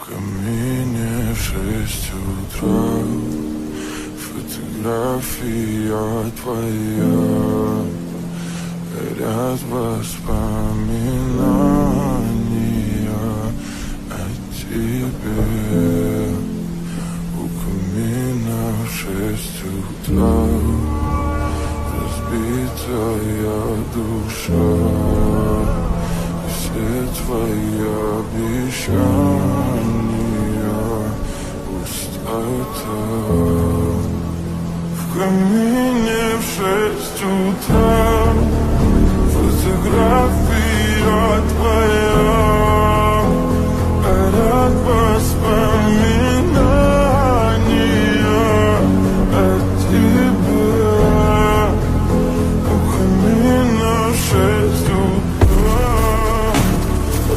камине в 6 утра. Фотография твоя, горят воспоминания о тебе. У камина в 6 утра разбитая душа, и все твои обещания пустота. В камине в 6 утра фотография твоя, горят воспоминания о тебе. У камина в 6 утра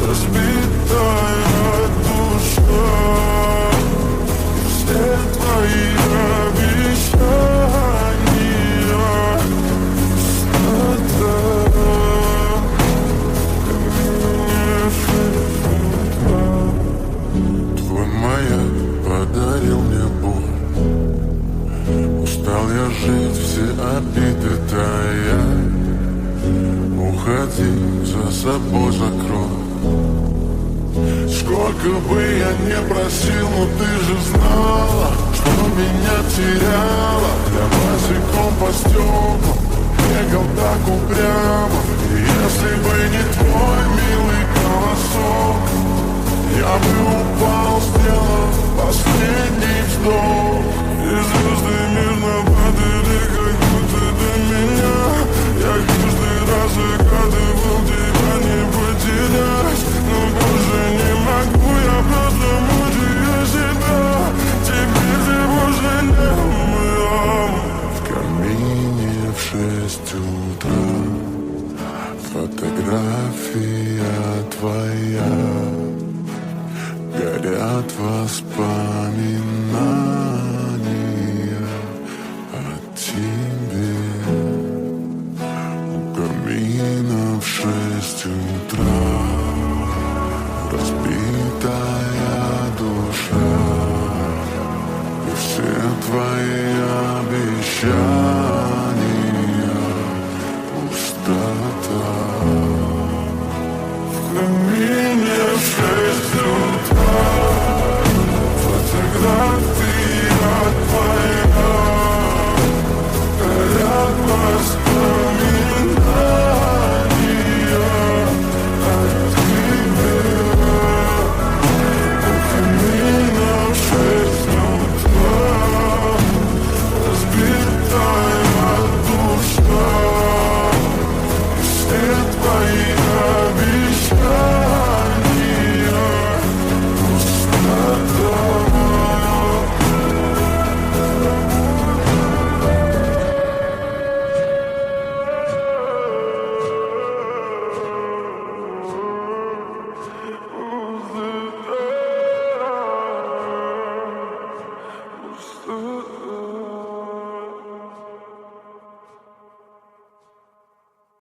разбитая душа, и все твои жить, все обиды тая. Уходи, за собой закрой. Сколько бы я не просил, но ты же знала, что меня теряла. Я босиком по стеклам бегал так упрямо. И если бы не твой милый голосок, я бы упал, сделав последний вздох. И звезды мирно падали, как будто до меня. Я каждый раз загадывал тебя не потерять, но больше не могу, я просто мучаю себя. Теперь ты больше не моя. В камине в 6 утра фотография твоя, горят воспоминания о тебе. У камина в 6 утра разбитая душа, и все твои